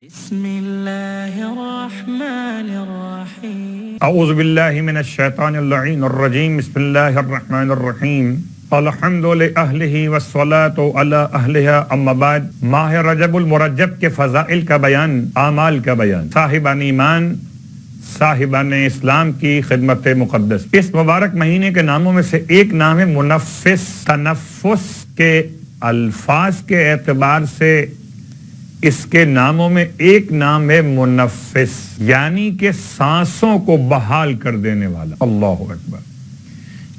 بسم اللہ الرحمن الرحیم اعوذ باللہ من الشیطان اللعین الرجیم بسم اللہ الرحمن الرحیم الحمد للہ والصلاة علی اہلہا اما بعد ماہ رجب المرجب کے فضائل کا بیان، اعمال کا بیان، صاحبان ایمان، صاحبان اسلام کی خدمت مقدس۔ اس مبارک مہینے کے ناموں میں سے ایک نام ہے منفس۔ تنفس کے الفاظ کے اعتبار سے اس کے ناموں میں ایک نام ہے منفس، یعنی کہ سانسوں کو بحال کر دینے والا۔ اللہ اکبر۔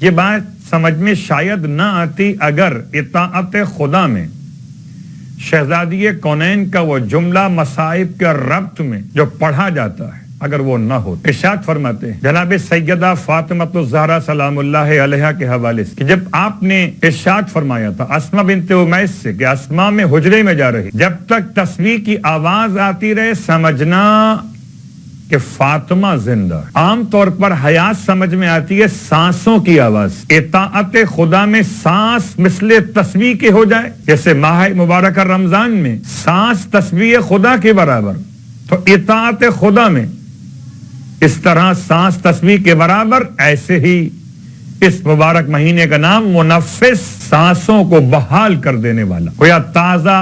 یہ بات سمجھ میں شاید نہ آتی اگر اطاعت خدا میں شہزادی کونین کا وہ جملہ مصائب کے ربط میں جو پڑھا جاتا ہے اگر وہ نہ ہو۔ ارشاد فرماتے ہیں جناب سیدہ فاطمہ الزہرا سلام اللہ علیہا کے حوالے سے کہ جب آپ نے ارشاد فرمایا تھا اسماء بنت امیس سے کہ اسماء میں حجرے میں جا رہی، جب تک تسبیح کی آواز آتی رہے سمجھنا کہ فاطمہ زندہ ہے۔ عام طور پر حیات سمجھ میں آتی ہے سانسوں کی آواز۔ اطاعت خدا میں سانس مثل تسبیح کے ہو جائے، جیسے ماہ مبارکہ رمضان میں سانس تسبیح خدا کے برابر، تو اطاعت خدا میں اس طرح سانس تسبیح کے برابر، ایسے ہی اس مبارک مہینے کا نام منفس، سانسوں کو بحال کر دینے والا، گویا تازہ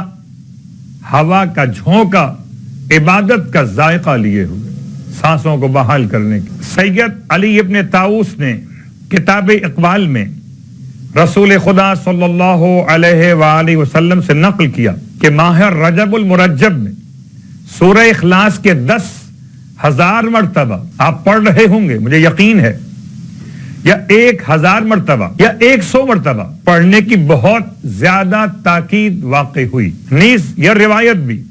ہوا کا جھونکا عبادت کا ذائقہ لیے ہوئے سانسوں کو بحال کرنے کی۔ سید علی ابن طاؤس نے کتاب اقبال میں رسول خدا صلی اللہ علیہ وآلہ وسلم سے نقل کیا کہ ماہ رجب المرجب میں سورہ اخلاص کے 10,000 مرتبہ آپ پڑھ رہے ہوں گے، مجھے یقین ہے، یا 1,000 مرتبہ یا 100 مرتبہ پڑھنے کی بہت زیادہ تاکید واقع ہوئی۔ نیز یہ روایت بھی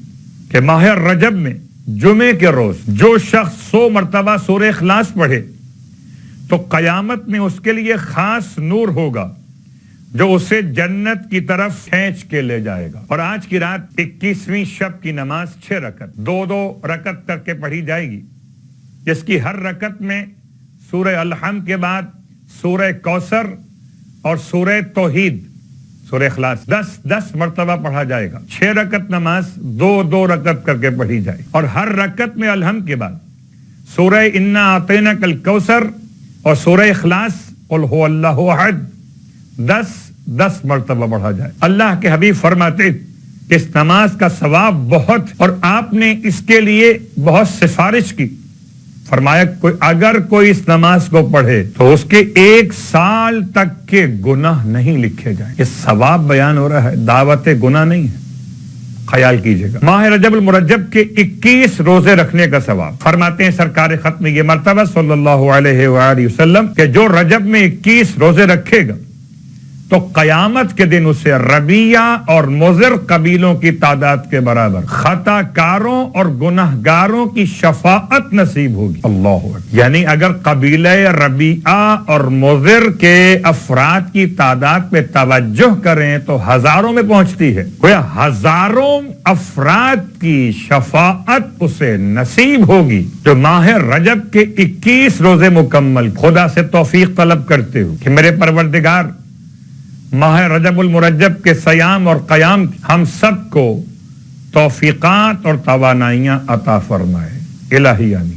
کہ ماہ رجب میں جمعے کے روز جو شخص 100 مرتبہ سورہ اخلاص پڑھے تو قیامت میں اس کے لیے خاص نور ہوگا جو اسے جنت کی طرف کھینچ کے لے جائے گا۔ اور آج کی رات 21ویں شب کی نماز 6 رکعت 2 رکعت کر کے پڑھی جائے گی، جس کی ہر رکعت میں سورہ الحمد کے بعد سورہ کوثر اور سورہ توحید، سورہ اخلاص 10 مرتبہ پڑھا جائے گا۔ 6 رکعت نماز 2 رکعت کر کے پڑھی جائے، اور ہر رکعت میں الحمد کے بعد سورہ انا اعطیناک الکوثر اور سورہ اخلاص قل هو اللہ احد 10 مرتبہ پڑھا جائے۔ اللہ کے حبیب فرماتے اس نماز کا ثواب بہت، اور آپ نے اس کے لیے بہت سفارش کی، فرمایا اگر کوئی اس نماز کو پڑھے تو اس کے 1 سال تک کے گناہ نہیں لکھے جائیں۔ یہ ثواب بیان ہو رہا ہے، دعوت گناہ نہیں ہے، خیال کیجئے گا۔ ماہ رجب المرجب کے 21 روزے رکھنے کا ثواب، فرماتے ہیں سرکار ختم یہ مرتبہ صلی اللہ علیہ وآلہ وسلم کہ جو رجب میں 21 روزے رکھے گا تو قیامت کے دن اسے ربیہ اور مضر قبیلوں کی تعداد کے برابر خطا کاروں اور گناہ گاروں کی شفاعت نصیب ہوگی۔ اللہ اکبر۔ یعنی اگر قبیلہ ربیہ اور مضر کے افراد کی تعداد پہ توجہ کریں تو ہزاروں میں پہنچتی ہے، گویا ہزاروں افراد کی شفاعت اسے نصیب ہوگی جو ماہ رجب کے 21 روزے مکمل خدا سے توفیق طلب کرتے ہو کہ میرے پروردگار ماہ رجب المرجب کے صیام اور قیام ہم سب کو توفیقات اور توانائیاں عطا فرمائے، الہی آمین۔